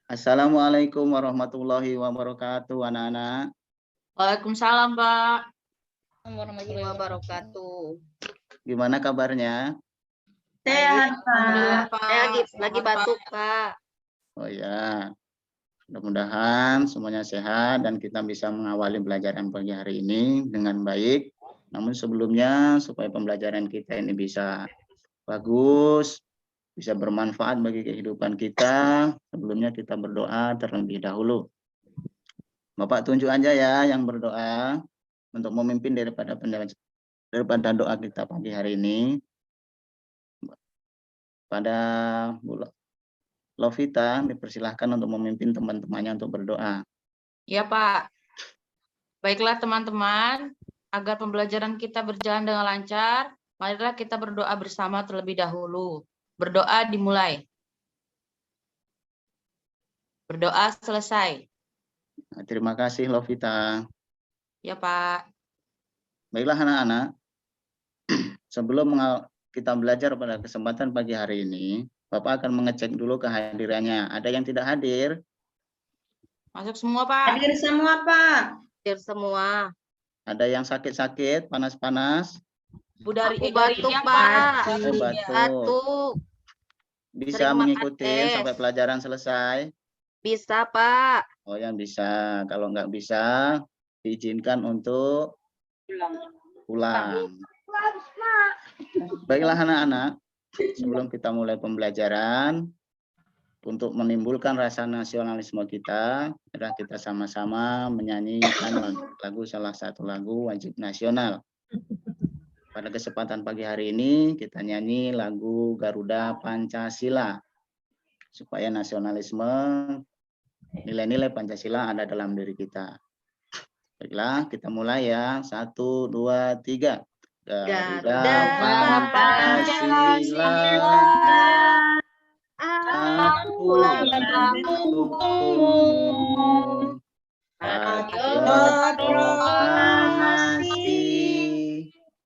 Assalamualaikum warahmatullahi wabarakatuh, anak-anak. Waalaikumsalam, Pak. Warahmatullahi wabarakatuh. Gimana kabarnya? Sehat, Alhamdulillah, Pak. Pak. Saya lagi Sehat, batuk, Pak. Oh ya, mudah-mudahan semuanya sehat dan kita bisa mengawali pelajaran pagi hari ini dengan baik. Namun sebelumnya, supaya pembelajaran kita ini bisa bagus, bisa bermanfaat bagi kehidupan kita, sebelumnya kita berdoa terlebih dahulu. Bapak tunjuk aja ya yang berdoa untuk memimpin daripada doa kita pagi hari ini. Pada Lovita dipersilahkan untuk memimpin teman-temannya untuk berdoa. Ya, Pak. Baiklah, teman-teman. Agar pembelajaran kita berjalan dengan lancar, marilah kita berdoa bersama terlebih dahulu. Berdoa dimulai. Berdoa selesai. Nah, terima kasih Lovita. Ya, Pak. Baiklah anak-anak, sebelum kita belajar pada kesempatan pagi hari ini, Bapak akan mengecek dulu kehadirannya. Ada yang tidak hadir? Masuk semua, Pak. Hadir semua, Pak. Hadir semua. Ada yang sakit-sakit, panas-panas? Bu Dari Aku batuk, ya, Pak. Oh, batuk. Batuk. Bisa Sering mengikuti makan es. sampai pelajaran selesai? Bisa, Pak. Oh, yang bisa. Kalau nggak bisa, diizinkan untuk pulang. Baiklah anak-anak, sebelum kita mulai pembelajaran, untuk menimbulkan rasa nasionalisme kita, kita sama-sama menyanyikan salah satu lagu wajib nasional. Pada kesempatan pagi hari ini, kita nyanyi lagu Garuda Pancasila, supaya nasionalisme, nilai-nilai Pancasila ada dalam diri kita. Baiklah, kita mulai ya. 1, 2, 3. Garuda Pancasila, aku mendukungmu. Patriot proklamasi,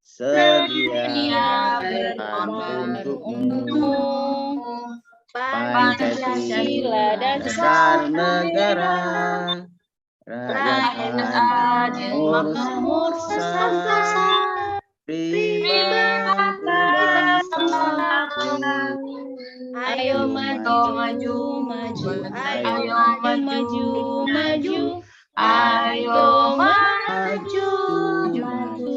sedia berkorban untukmu. Pancasila dasar negara, rakyat adil makmur sesama, pribadi bersatu. Ayo maju, maju, maju. Ayo maju, maju. Ayo maju, maju.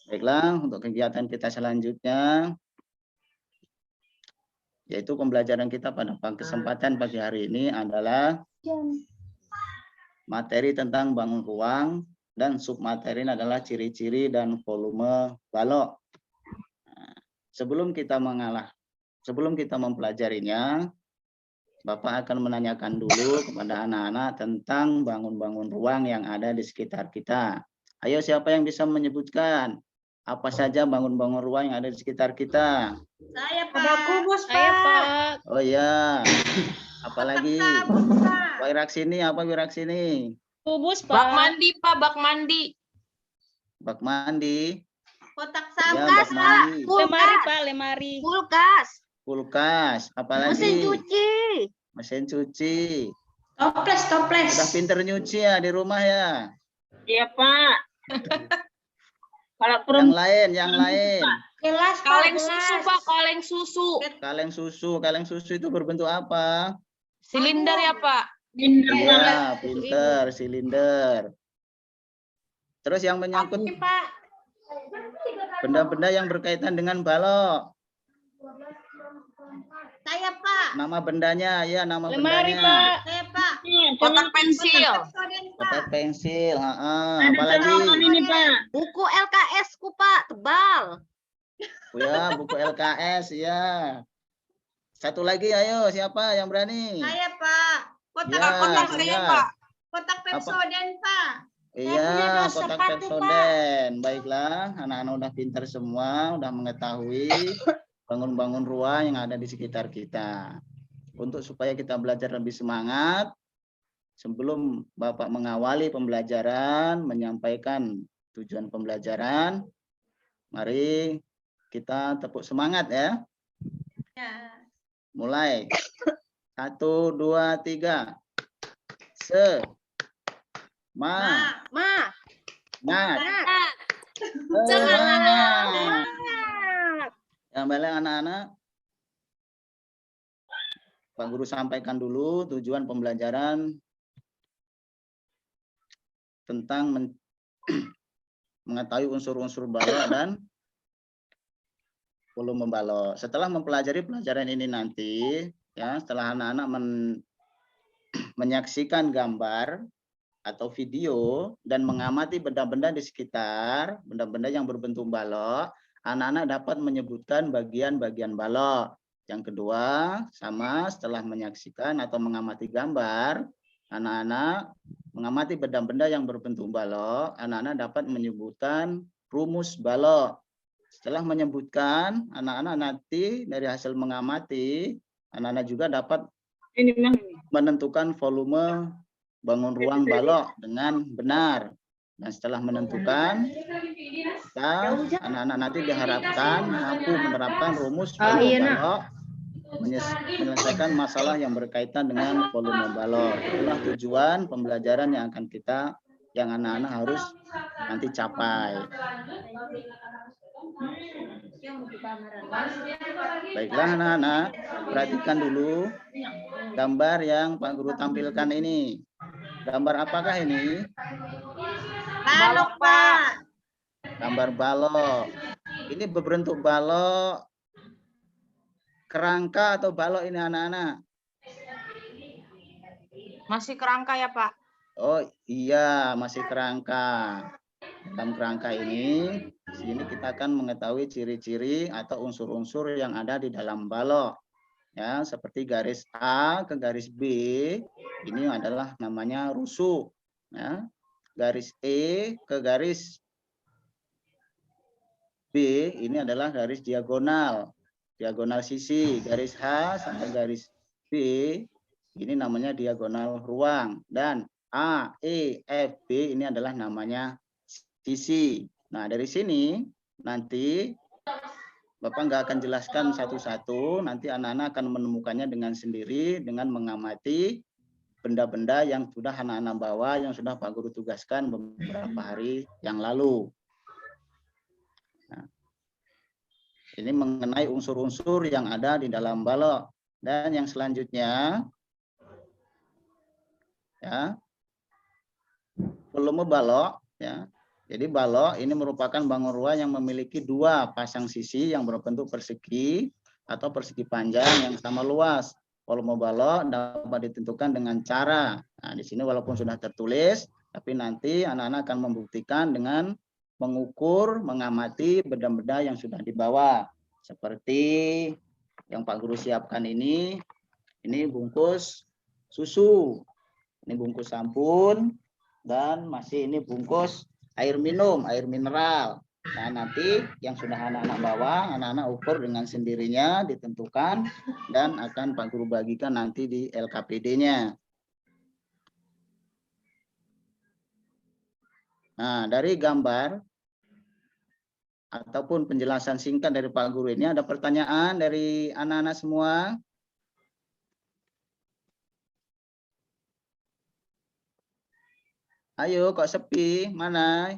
Baiklah, untuk kegiatan kita selanjutnya, yaitu pembelajaran kita pada kesempatan pagi hari ini adalah materi tentang bangun ruang, dan submateri adalah ciri-ciri dan volume balok. Sebelum kita mempelajarinya, Bapak akan menanyakan dulu kepada anak-anak tentang bangun-bangun ruang yang ada di sekitar kita. Ayo, siapa yang bisa menyebutkan apa saja bangun-bangun ruang yang ada di sekitar kita? Saya, Pak. Ada kubus, Pak. Saya, Pak. Oh ya, apalagi? Wiraksini, apa Wiraksini? Kubus, Pak. Bak mandi, Pak. Bak mandi. Bak mandi. Kotak Ya, sampah, bak mandi. Lemari, Pak. Lemari. Kulkas. Kulkas, apalagi? Mesin cuci. Mesin cuci. Toples, toples. Udah pinter nyuci ya di rumah ya? Iya, Pak. Kalau Yang lain. Gelas, Pak. Kaleng susu, Pak. Kaleng susu. Kaleng susu itu berbentuk apa? Silinder ya, Pak. Iya, pinter, silinder. Terus yang menyangkut Pak. benda-benda yang berkaitan dengan balok. Saya, Pak. Nama bendanya, ya nama Lemari, bendanya. Pak. Saya, Pak. Kotak pensil. Kotak pensil, apalagi? Ini, Pak. Buku LKS ku, Pak, tebal. Oh ya, buku LKS, ya. Satu lagi, ayo, siapa yang berani? Saya, Pak. Kotak saya, Pak. Kotak Pepsodent, Pak. Iya, kotak Pepsodent. Baiklah, anak-anak udah pintar semua, udah mengetahui bangun-bangun ruang yang ada di sekitar kita. Untuk supaya kita belajar lebih semangat, sebelum Bapak mengawali pembelajaran, menyampaikan tujuan pembelajaran, mari kita tepuk semangat ya. Ya. Mulai. 1, 2, 3. Ma. Mat. Mat. Semangat. Yang balik anak-anak. Pak Guru sampaikan dulu tujuan pembelajaran tentang mengetahui unsur-unsur balok dan volume balok. Setelah mempelajari pelajaran ini nanti, ya, setelah anak-anak menyaksikan gambar atau video dan mengamati benda-benda di sekitar, benda-benda yang berbentuk balok, anak-anak dapat menyebutkan bagian-bagian balok. Yang kedua, sama setelah menyaksikan atau mengamati gambar, anak-anak mengamati benda-benda yang berbentuk balok, anak-anak dapat menyebutkan rumus balok. Setelah menyebutkan, anak-anak nanti dari hasil mengamati, anak-anak juga dapat menentukan volume bangun ruang balok dengan benar. Dan setelah menentukan, anak-anak nanti diharapkan mampu menerapkan rumus volume balok, menyelesaikan masalah yang berkaitan dengan volume balok. Itulah tujuan pembelajaran yang akan yang anak-anak harus nanti capai. Baiklah anak-anak, perhatikan dulu gambar yang Pak Guru tampilkan ini. Gambar apakah ini? Balok, Pak. Gambar balok. Ini berbentuk balok kerangka atau balok ini anak-anak? Masih kerangka ya, Pak? Oh iya, masih kerangka. Dalam kerangka ini, di sini kita akan mengetahui ciri-ciri atau unsur-unsur yang ada di dalam balok. Ya, seperti garis A ke garis B, ini adalah namanya rusuk. Ya. Garis E ke garis B, ini adalah garis diagonal sisi. Garis H sampai garis B, ini namanya diagonal ruang. Dan A, E, F, B ini adalah namanya sisi. Nah, dari sini nanti Bapak nggak akan jelaskan satu-satu, nanti anak-anak akan menemukannya dengan sendiri, dengan mengamati benda-benda yang sudah anak-anak bawa, yang sudah Pak Guru tugaskan beberapa hari yang lalu. Nah, ini mengenai unsur-unsur yang ada di dalam balok. Dan yang selanjutnya, ya, volume balok, ya. Jadi balok ini merupakan bangun ruang yang memiliki dua pasang sisi yang berbentuk persegi atau persegi panjang yang sama luas. Volume balok dapat ditentukan dengan cara. Nah, di sini walaupun sudah tertulis, tapi nanti anak-anak akan membuktikan dengan mengukur, mengamati benda-benda yang sudah dibawa. Seperti yang Pak Guru siapkan ini bungkus susu, ini bungkus sabun, dan masih ini bungkus air minum, air mineral. Nah, nanti yang sudah anak-anak bawa, anak-anak ukur dengan sendirinya, ditentukan, dan akan Pak Guru bagikan nanti di LKPD-nya. Nah, dari gambar ataupun penjelasan singkat dari Pak Guru ini, ada pertanyaan dari anak-anak semua? Ayo, kok sepi? Mana?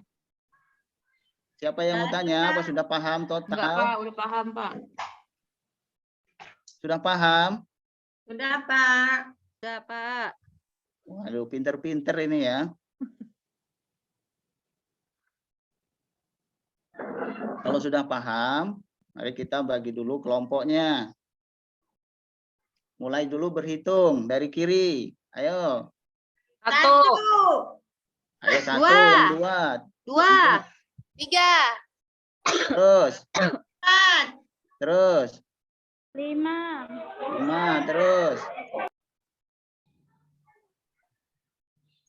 Siapa yang mau tanya? Apa sudah paham total? Enggak, Pak. Udah paham, Pak. Sudah paham? Sudah, Pak. Udah, Pak. Waduh, pinter-pinter ini ya. Kalau sudah paham, mari kita bagi dulu kelompoknya. Mulai dulu berhitung dari kiri. Ayo. 1. Ayo, 1, Dua. yang 2. 2. 3. Terus. 4. Terus. 5. 5, terus.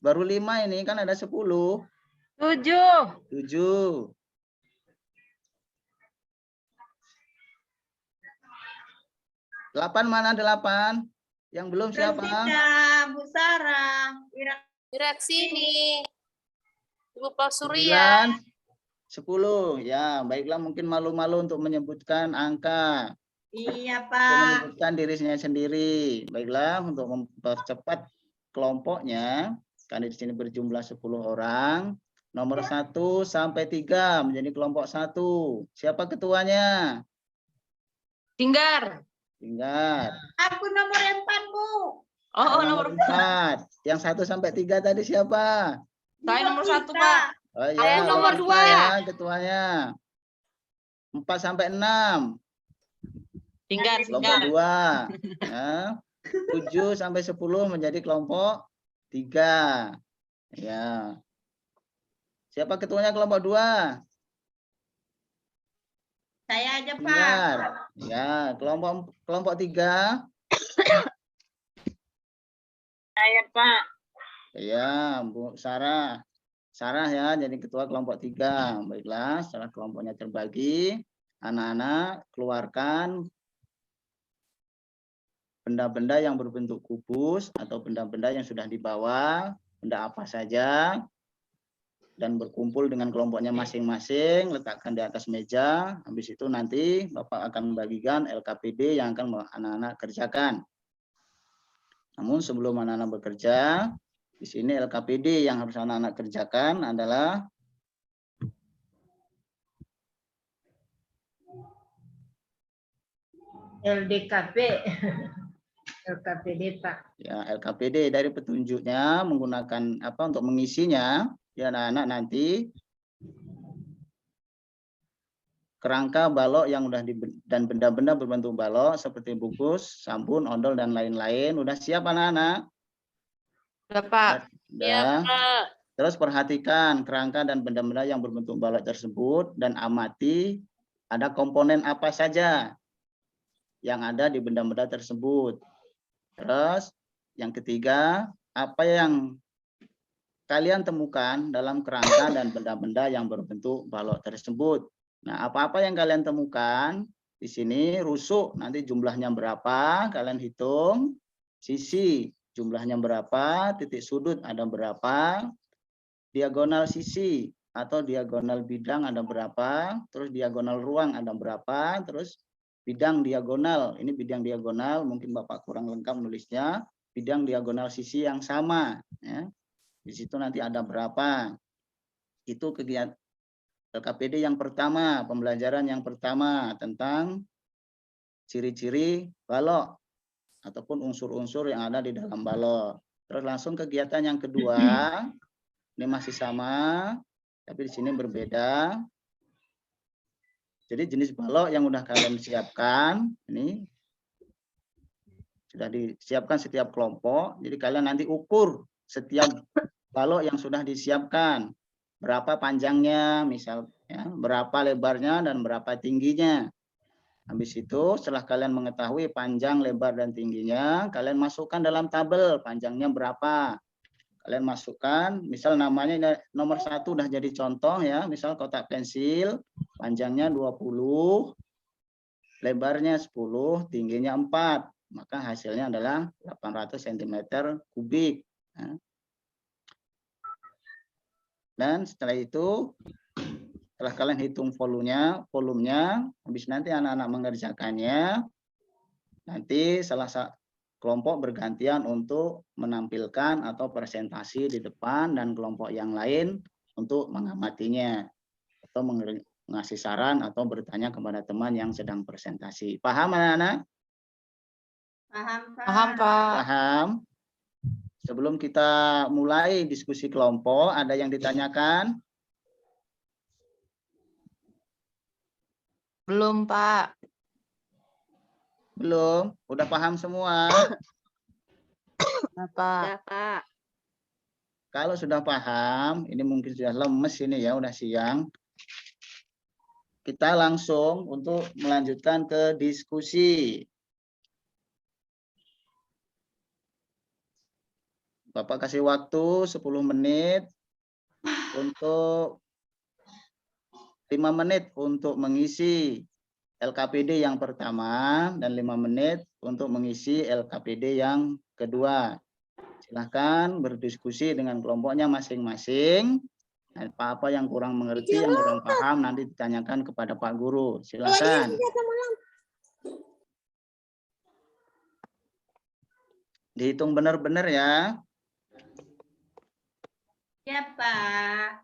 Baru 5 ini, kan ada 10. 7. 7. 8 mana 8? Yang belum siapa? Bu Sarah. Gerak sini. Ibu Pak Surya. 9, 10. Ya, baiklah, mungkin malu-malu untuk menyebutkan angka. Iya, Untuk Pak. menyebutkan dirinya sendiri. Baiklah, untuk mempercepat kelompoknya, karena di sini berjumlah 10 orang, nomor 1 sampai 3 menjadi kelompok 1. Siapa ketuanya? Tinggar. Tinggal. Aku nomor 4, Bu. Oh, nomor 4. Yang 1 sampai 3 tadi siapa? saya nomor 1, Pak. Oh Saya iya, nomor Lisa 2. ya ketuanya. 4 sampai 6. Tinggar, Kelompok tinggar. 2. Ya. 7 sampai 10 menjadi kelompok 3. Ya. Siapa ketuanya kelompok 2? Saya aja, Pak. Tinggal. Ya, kelompok 3. Saya, Pak. Ya, Bu Sarah. Sarah ya, jadi ketua kelompok 3. Baiklah, setelah kelompoknya terbagi, anak-anak keluarkan benda-benda yang berbentuk kubus atau benda-benda yang sudah dibawa, benda apa saja, dan berkumpul dengan kelompoknya masing-masing, letakkan di atas meja. Habis itu nanti Bapak akan membagikan LKPD yang akan anak-anak kerjakan. Namun sebelum anak-anak bekerja, di sini LKPD yang harus anak-anak kerjakan adalah LDKP. LKPD, Pak. ya LKPD. Dari petunjuknya menggunakan apa untuk mengisinya, ya anak-anak nanti kerangka balok yang udah dan benda-benda berbentuk balok seperti bungkus, sabun, odol dan lain-lain udah siap anak-anak? Udah, Pak. Ya, Udah. Pak. Terus perhatikan kerangka dan benda-benda yang berbentuk balok tersebut dan amati ada komponen apa saja yang ada di benda-benda tersebut. Terus yang ketiga, apa yang kalian temukan dalam kerangka dan benda-benda yang berbentuk balok tersebut. Nah, apa-apa yang kalian temukan di sini rusuk, nanti jumlahnya berapa, kalian hitung. Sisi, jumlahnya berapa, titik sudut ada berapa, diagonal sisi atau diagonal bidang ada berapa, terus diagonal ruang ada berapa, terus bidang diagonal, ini bidang diagonal, mungkin Bapak kurang lengkap nulisnya, bidang diagonal sisi yang sama. Ya. Di situ nanti ada berapa. Itu kegiatan LKPD yang pertama, pembelajaran yang pertama tentang ciri-ciri balok ataupun unsur-unsur yang ada di dalam balok. Terus langsung kegiatan yang kedua, ini masih sama, tapi di sini berbeda. Jadi jenis balok yang udah kalian siapkan, ini sudah disiapkan setiap kelompok. Jadi kalian nanti ukur setiap balok yang sudah disiapkan. Berapa panjangnya, misal, ya, berapa lebarnya, dan berapa tingginya. Habis itu, setelah kalian mengetahui panjang, lebar, dan tingginya, kalian masukkan dalam tabel panjangnya berapa. Kalian masukkan, misal namanya nomor 1 udah jadi contoh ya, misal kotak pensil, panjangnya 20, lebarnya 10, tingginya 4. Maka hasilnya adalah 800 cm kubik. Dan setelah itu, setelah kalian hitung volumenya, habis nanti anak-anak mengerjakannya, nanti salah satu kelompok bergantian untuk menampilkan atau presentasi di depan dan kelompok yang lain untuk mengamatinya atau mengasih saran atau bertanya kepada teman yang sedang presentasi. Paham anak-anak? Paham, Pak. Paham, Pak. Paham? Sebelum kita mulai diskusi kelompok, ada yang ditanyakan? Belum, Pak. Belum? Udah paham semua? Udah, Pak. Ya, Pak. Kalau sudah paham, ini mungkin sudah lemes ini ya, udah siang. Kita langsung untuk melanjutkan ke diskusi. Bapak kasih waktu 10 menit untuk 5 menit untuk mengisi LKPD yang pertama dan 5 menit untuk mengisi LKPD yang kedua. Silahkan berdiskusi dengan kelompoknya masing-masing. Apa-apa yang kurang mengerti, yang kurang paham nanti ditanyakan kepada Pak Guru. Silakan. Dihitung benar-benar ya. Ya, Pak.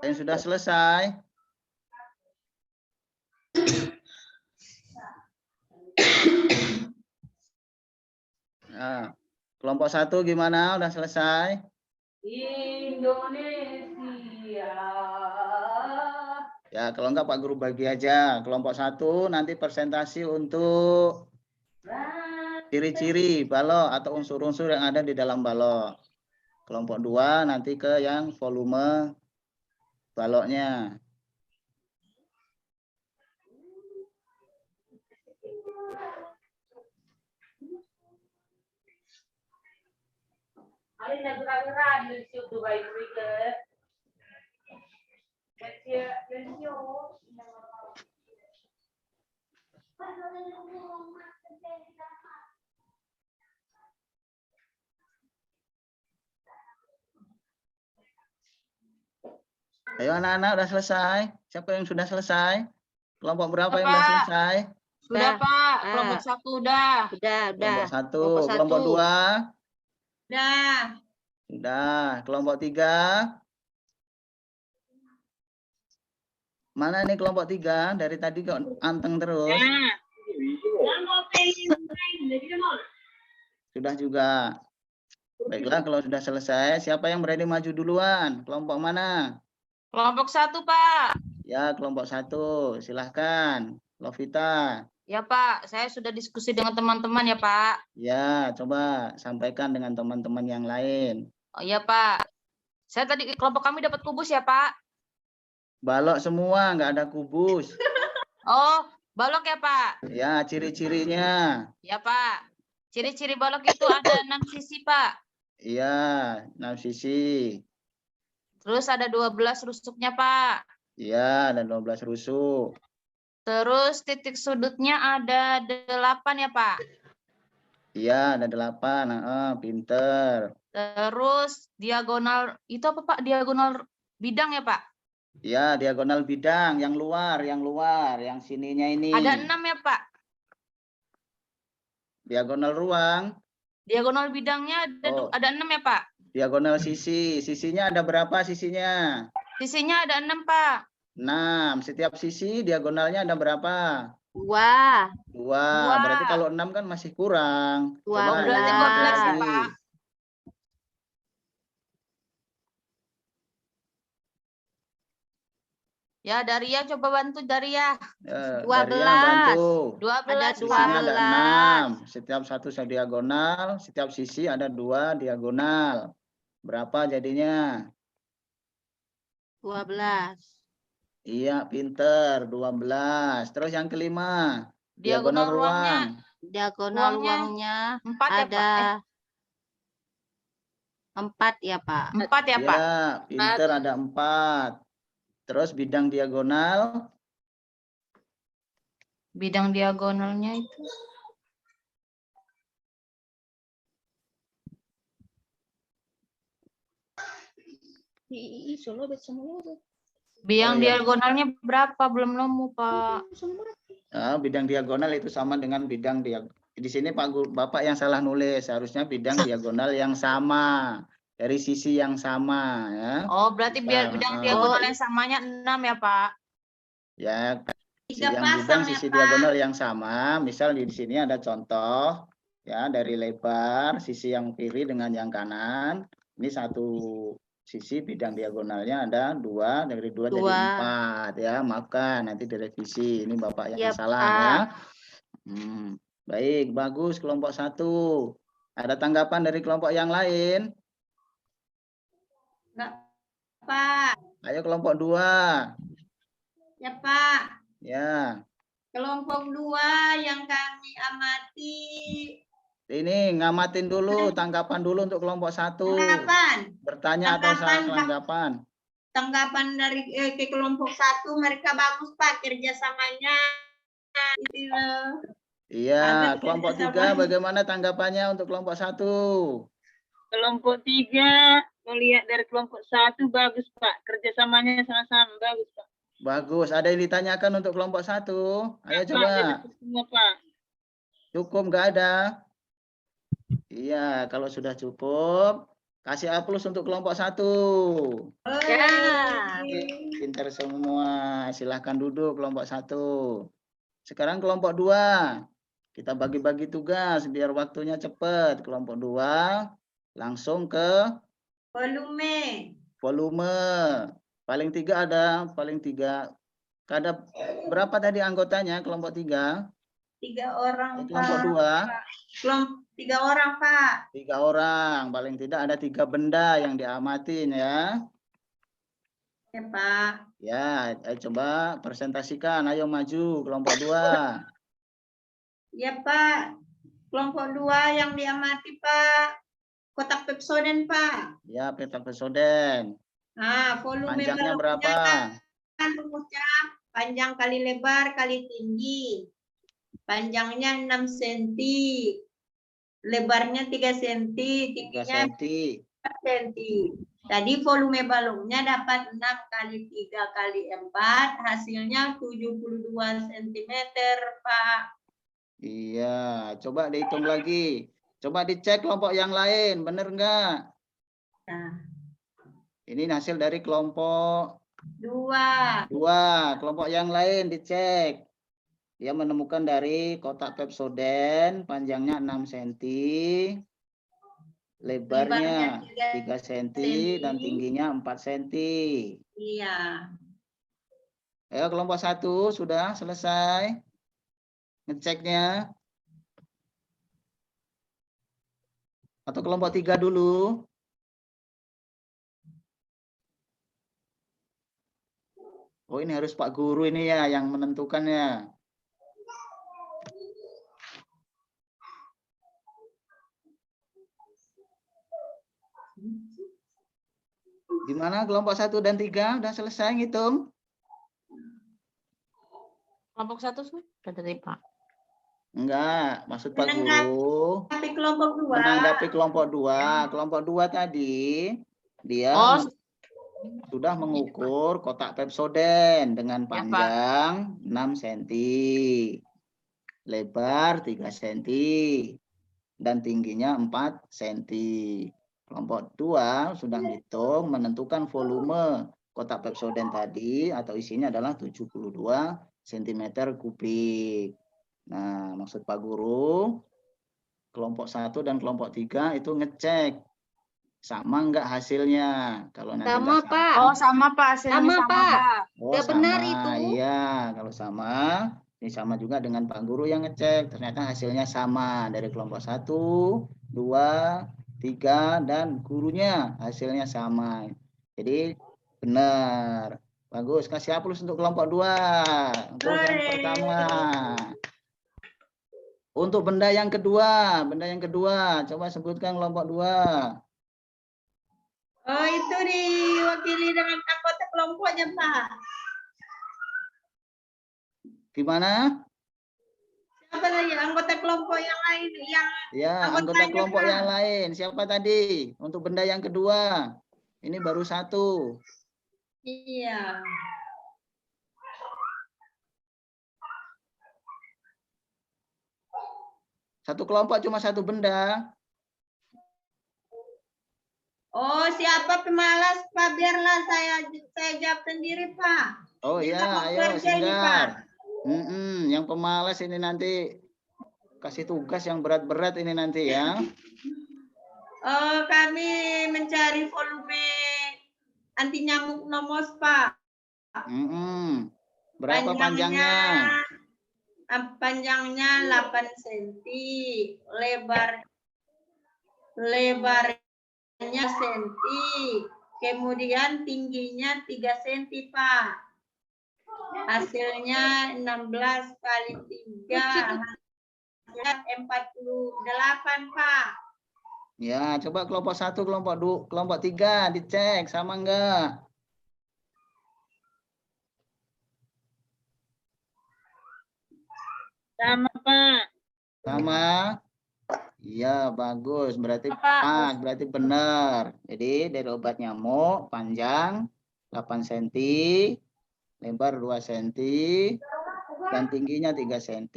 Yang sudah selesai. Nah, kelompok 1 gimana? Udah selesai? Indonesia. Ya, kalau enggak Pak Guru bagi aja. Kelompok 1 nanti presentasi untuk ciri-ciri balok atau unsur-unsur yang ada di dalam balok. Kelompok 2 nanti ke yang volume baloknya. Ayo anak-anak udah selesai? Siapa yang sudah selesai? Kelompok berapa yang sudah Pak. selesai? Sudah, Udah. Pak. Kelompok 1 udah. Udah. Kelompok 1, Kelompok kelompok 1. 2 Udah. sudah, kelompok 3 mana nih kelompok 3? Dari tadi kok anteng terus. Sudah juga. Baiklah, kalau sudah selesai, siapa yang berani maju duluan? Kelompok mana? Kelompok 1, Pak. Ya, kelompok 1. Silahkan. Lovita. Ya, Pak. Saya sudah diskusi dengan teman-teman ya, Pak. Ya, coba sampaikan dengan teman-teman yang lain. Oh iya, Pak. Saya tadi kelompok kami dapat kubus ya, Pak. Balok semua, nggak ada kubus. Oh, balok ya, Pak. Ya, ciri-cirinya. Ya, Pak. Ciri-ciri balok itu ada 6 sisi, Pak. Iya, 6 sisi. Terus ada 12 rusuknya, Pak. Iya, dan 12 rusuk. Terus titik sudutnya ada 8 ya, Pak. Iya, ada 8. Pinter. Terus diagonal, itu apa, Pak? Diagonal bidang ya, Pak? Iya, diagonal bidang, yang luar, yang sininya ini. Ada 6 ya, Pak? Diagonal ruang. Diagonal bidangnya ada 6 ya, Pak? Diagonal sisi. Sisinya ada berapa sisinya? Sisinya ada 6, Pak. 6. Setiap sisi diagonalnya ada berapa? 2. 2. Berarti kalau 6 kan masih kurang. 12. Coba Berarti lihat 12 ya, lagi. Pak. Ya, Daria coba bantu Daria. Ya, 12. Daria bantu. 12, Sisinya Pak. ada 6. Setiap satu diagonal, setiap sisi ada 2 diagonal. Berapa jadinya? 12. Iya, pinter. 12. Terus yang kelima. Diagonal ruangnya. Diagonal Ruangnya ruangnya 4 ya, ada Pak. 4 ya, Pak. 4 ya, Pak. Ya, pinter ada 4. Terus bidang diagonal. Bidang diagonalnya itu. Bidang diagonalnya berapa? Belum nemu, Pak. Nah, bidang diagonal itu sama dengan bidang di sini Bapak yang salah nulis. Harusnya bidang diagonal yang sama. Dari sisi yang sama. Ya. Oh, berarti biar bidang diagonal yang samanya 6 ya, Pak? Ya, Tiga yang bidang sisi diagonal yang sama. Misal di sini ada contoh. Ya, dari lebar sisi yang kiri dengan yang kanan. Ini satu sisi bidang diagonalnya ada 2, dari 2 jadi 4 ya. Maafkan nanti direvisi. Ini Bapak yang Ya, salah Pak. ya. Baik, bagus kelompok 1. Ada tanggapan dari kelompok yang lain? Enggak, Pak. Ayo kelompok 2. Ya, Pak. Ya, Kelompok 2 yang kami amati. ini ngamatin dulu, tanggapan dulu untuk kelompok 1. Tanggapan. Bertanya atau Tanggapan, Pak. tanggapan? Tanggapan dari ke kelompok 1 mereka bagus, Pak, kerjasamanya. Itu loh. Iya, Bagus kelompok 3 kerjasamanya. bagaimana tanggapannya untuk kelompok 1? Kelompok 3 melihat dari kelompok 1 bagus Pak. Kerjasamanya sama-sama bagus Pak. Bagus. Ada yang ditanyakan untuk kelompok 1? Ayo Pak, coba. itu semua Pak. Cukup nggak ada? Iya, kalau sudah cukup, kasih A+ untuk kelompok 1. Ya. Pinter semua. Silahkan duduk kelompok 1. Sekarang kelompok 2. Kita bagi-bagi tugas biar waktunya cepat. Kelompok 2 langsung ke volume. Paling 3 ada, paling 3. Ada berapa tadi anggotanya kelompok 3? 3 orang, Kelompok Pak. 2? Kelompok 3 orang, Pak. 3 orang. Paling tidak ada 3 benda yang diamatin ya. Ya, Pak. Ya, ayo coba presentasikan. Ayo maju kelompok 2. Ya, Pak. Kelompok 2 yang diamati, Pak. Kotak Pepsodent, Pak. Ya, peta Pepsodent. Nah, volume Panjangnya baloknya berapa? kan rumusnya panjang kali lebar kali tinggi. Panjangnya 6 cm. Lebarnya 3 cm, 3 tingginya cm. 4 cm. Tadi volume balonnya dapat 6 kali 3 kali 4, hasilnya 72 cm, Pak. Iya, coba dihitung lagi. Coba dicek kelompok yang lain, bener nggak? Nah, Ini hasil dari kelompok 2. 2. Kelompok yang lain dicek. Dia menemukan dari kotak Pepsodent, panjangnya 6 cm, lebarnya 3 cm, dan tingginya 4 cm. Iya. Ayo kelompok 1 sudah selesai ngeceknya. Atau kelompok 3 dulu. Oh, ini harus Pak Guru ini ya yang menentukannya. Gimana kelompok 1 dan 3 udah selesai ngitung? Kelompok 1 sudah tadi, Pak. Enggak, maksud Pak Guru Tapi kelompok 2. menanggapi kelompok 2. Kelompok 2 tadi dia sudah mengukur kotak Pepsodent dengan panjang 6 cm, lebar 3 cm, dan tingginya 4 cm. Kelompok 2 sudah hitung menentukan volume kotak Pepsodent tadi atau isinya adalah 72 cm3. Nah, maksud Pak Guru, kelompok 1 dan kelompok 3 itu ngecek sama enggak hasilnya. Kalau nanti Sama, enggak Pak. Oh, sama Pak. Hasilnya Sama, Pak. Oh, Udah sama. benar itu. Iya, kalau sama, ini sama juga dengan Pak Guru yang ngecek. Ternyata hasilnya sama dari kelompok 1, 2, 3, dan gurunya hasilnya sama. Jadi benar. Bagus, kasih A+ untuk kelompok 2. Untuk yang pertama. Untuk benda yang kedua, coba sebutkan kelompok 2. Oh, itu diwakili dengan anggota kelompoknya, Pak. Gimana? Siapa lagi anggota kelompok yang lain? Ya, anggota kelompok yang lain. Siapa tadi? Untuk benda yang kedua. Ini baru 1. Iya. Satu kelompok cuma 1 benda. Oh, siapa pemalas, Pak? Biarlah saya jawab sendiri, Pak. Oh Dia iya, tak mau ayo kerja ini, Pak. Singgar. Yang pemalas ini nanti kasih tugas yang berat-berat ini nanti ya. Oh, kami mencari volume anti nyamuk nomos, Pak. Berapa panjangnya? panjangnya 8 cm, lebarnya senti, kemudian tingginya 3 cm, Pak. Hasilnya 16 kali 3, hasilnya 48, Pak. Ya, coba kelompok 1, kelompok 2, kelompok 3 dicek sama enggak? Sama, Pak. Sama? Iya, bagus. Berarti Pak. pas, berarti benar. Jadi dari obat nyamuk panjang 8 cm, lebar 2 cm, dan tingginya 3 cm.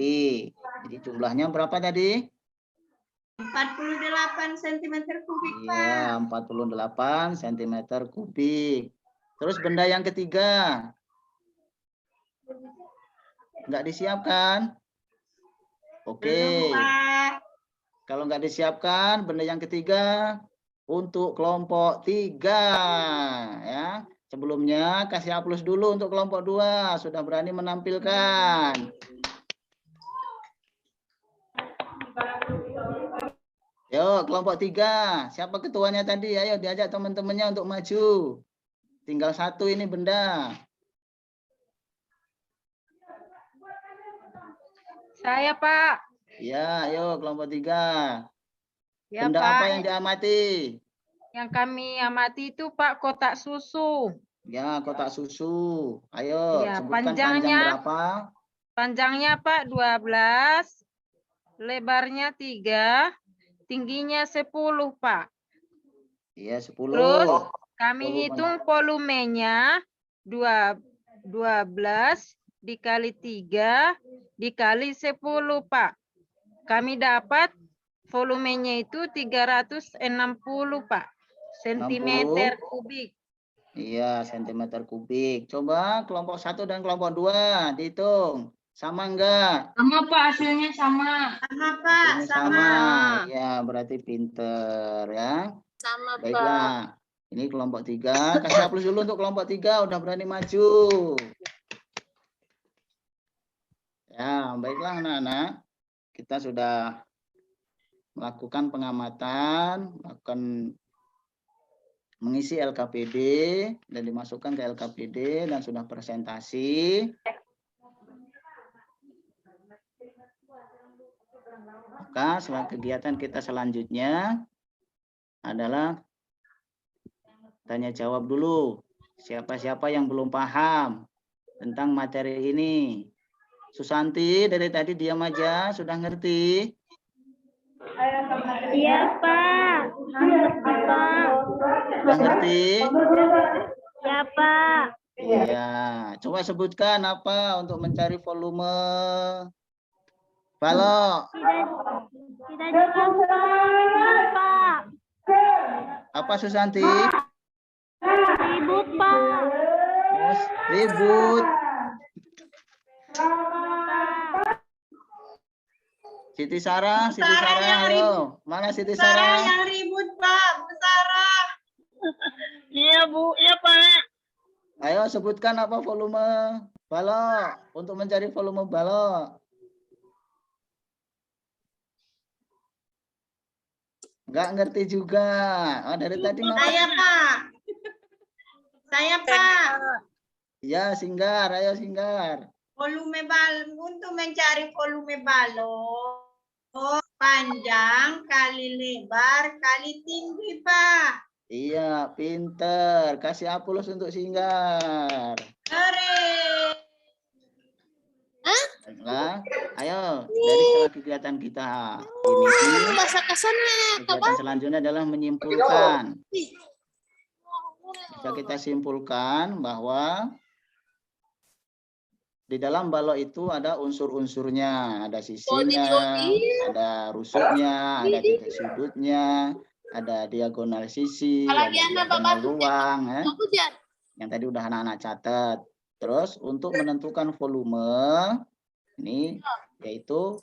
Jadi jumlahnya berapa tadi? 48 cm kubik, Pak. Iya, 48 cm kubik. Terus benda yang ketiga. Enggak disiapkan? Oke. Belum, Pak. Kalau nggak disiapkan, benda yang ketiga untuk kelompok 3 ya. Sebelumnya kasih aplaus dulu untuk kelompok 2, sudah berani menampilkan. Yo, kelompok 3, siapa ketuanya tadi? Ayo diajak teman-temannya untuk maju. Tinggal 1 ini benda. Saya, Pak. Ya, ayo kelompok 3. Ya, Benda Pak. apa yang diamati? Yang kami amati itu, Pak, kotak susu. Ya, kotak susu. Ayo, Ya, sebutkan panjang berapa? Panjangnya, Pak, 12. Lebarnya 3. Tingginya 10, Pak. Iya, 10. Terus kami Volume. hitung volumenya 12 dikali 3 dikali 10, Pak. Kami dapat volumenya itu 360, Pak. Sentimeter kubik. Iya, sentimeter kubik. Coba kelompok 1 dan kelompok 2 dihitung. Sama enggak? Sama, Pak, hasilnya sama. Sama, Pak. Hasilnya Sama. Ya, berarti pinter ya. Sama, Baiklah. Ini kelompok 3. Kasih aplaus dulu untuk kelompok 3. Udah berani maju. Ya, baiklah anak-anak. Kita sudah melakukan pengamatan, mengisi LKPD dan dimasukkan ke LKPD dan sudah presentasi. Maka kegiatan kita selanjutnya adalah tanya jawab dulu. Siapa-siapa yang belum paham tentang materi ini? Susanti dari tadi diam aja, sudah ngerti? Iya, Pak. Sudah ngerti? Ya, Pak. Iya, coba sebutkan apa untuk mencari volume balok. Tidak jelas, Pak. Apa Susanti? Ribut, Pak. Oh, ribut. Siti Sarah, ayo. Mana Siti Sarah Sarah? yang ribut, Pak. Bu Sarah. Iya, Bu. Iya, Pak. Ayo sebutkan apa volume balok untuk mencari volume balok. Enggak ngerti juga. Oh, dari tadi Saya, Pak. Saya, Pak. Ya, Singgar, ayo Singgar. Volume balon, untuk mencari volume balon, panjang kali lebar kali tinggi, Pak. Iya, pinter. Kasih aplaus untuk Singgar. Hore. Baiklah. Ayo, dari setelah kegiatan kita ini, kegiatan selanjutnya adalah menyimpulkan. Bisa kita simpulkan bahwa di dalam balok itu ada unsur-unsurnya, ada sisinya, ada rusuknya, ada titik sudutnya, ada diagonal sisi, ada diagonal ruang, ya. Yang tadi udah anak-anak catat. Terus untuk menentukan volume ini yaitu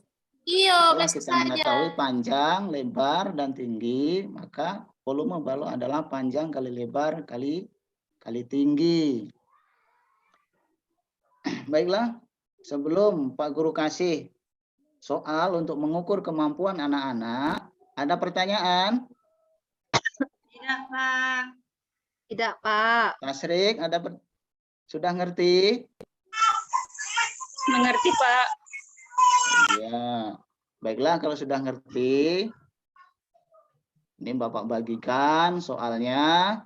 setelah kita mengetahui panjang, lebar, dan tinggi, maka volume balok adalah panjang kali lebar kali tinggi. Baiklah, sebelum Pak Guru kasih soal untuk mengukur kemampuan anak-anak, ada pertanyaan? Tidak, Pak. Tidak, Pak. Tasrik, sudah ngerti? Mengerti, Pak. Ya, baiklah kalau sudah ngerti. Ini Bapak bagikan soalnya.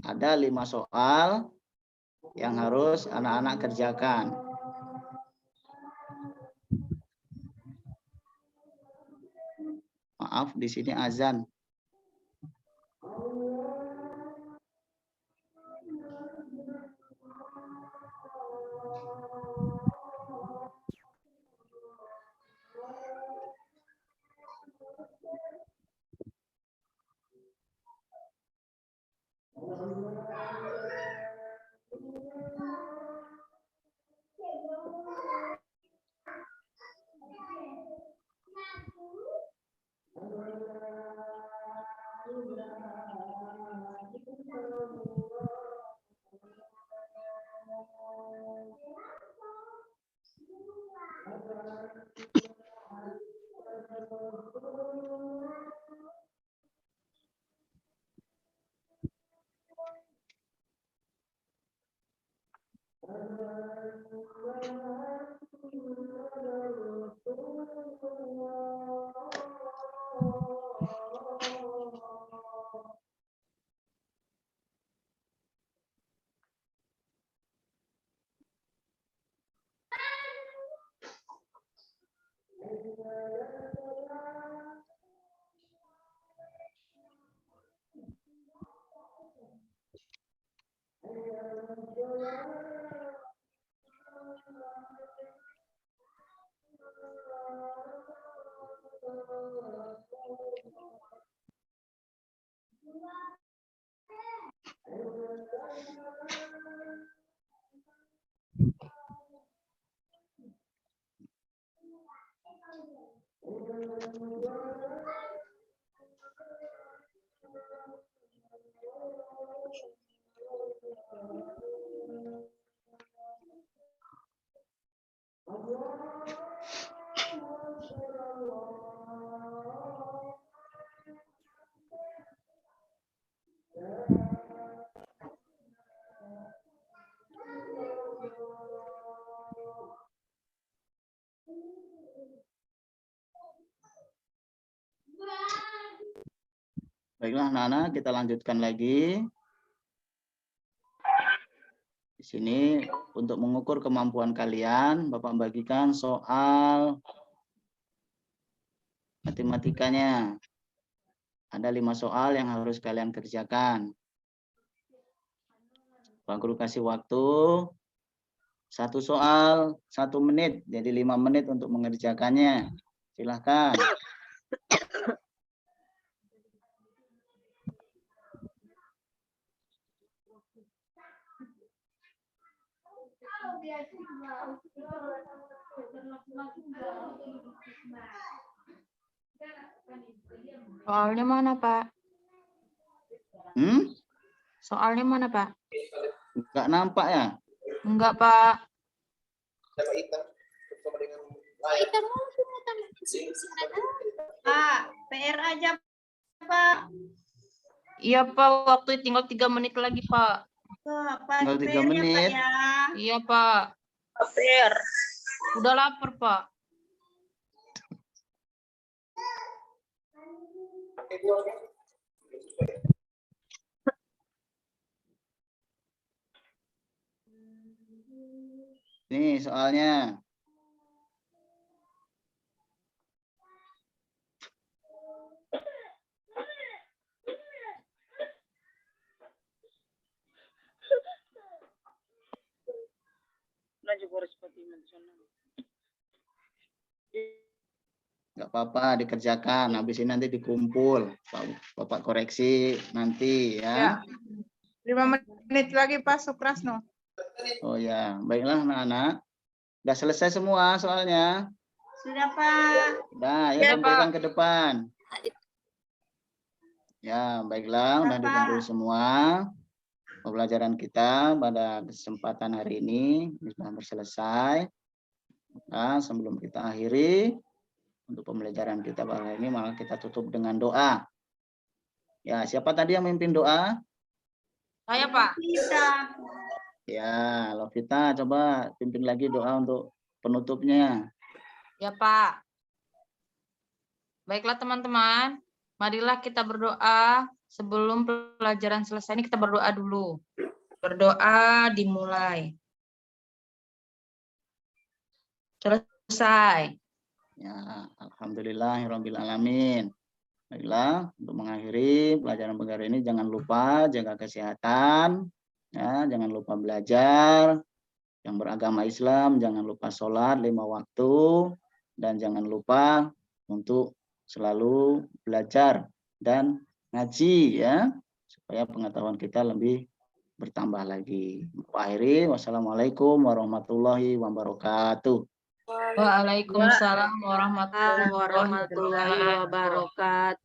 Ada 5 soal yang harus anak-anak kerjakan. Maaf, di sini azan. Baiklah anak-anak, kita lanjutkan lagi. Di sini untuk mengukur kemampuan kalian, Bapak bagikan soal matematikanya. Ada 5 soal yang harus kalian kerjakan. Pak Guru kasih waktu 1 soal 1 menit, jadi 5 menit untuk mengerjakannya. Silahkan. Soalnya mana, Pak? Soalnya mana, Pak? Enggak nampak ya? Enggak, Pak. Pak, PR aja, Pak. Iya, Pak. Waktu tinggal 3 menit lagi, Pak. Pak, Tinggal 3 PR-nya, Pak, menit. ya. Iya, Pak. PR. Udah lapar, Pak. Nih soalnya. Enggak apa-apa, dikerjakan. Habis ini nanti dikumpul. Bapak koreksi nanti ya. 5 menit lagi, Pak Suprasno. Oh ya, baiklah anak-anak. Udah selesai semua soalnya. Sudah, Pak. Udah, Ya, ya kumpulkan ke depan. Ya, baiklah, udah Bapak. dikumpul semua. pembelajaran kita pada kesempatan hari ini sudah selesai. Nah, sebelum kita akhiri untuk pembelajaran kita pada hari ini, maka kita tutup dengan doa. Ya, siapa tadi yang memimpin doa? Saya, Pak. Kita. Ya, Lovita, coba pimpin lagi doa untuk penutupnya. Ya, Pak. Baiklah teman-teman, marilah kita berdoa. Sebelum pelajaran selesai ini kita berdoa dulu. Berdoa dimulai. Selesai. Ya, alhamdulillahirabbil alamin. Baiklah, untuk mengakhiri pelajaran pagi ini jangan lupa jaga kesehatan, ya, jangan lupa belajar. Yang beragama Islam jangan lupa sholat 5 waktu dan jangan lupa untuk selalu belajar dan ngaji, ya, supaya pengetahuan kita lebih bertambah lagi. Akhiri, wassalamualaikum warahmatullahi wabarakatuh. Waalaikumsalam warahmatullahi wabarakatuh.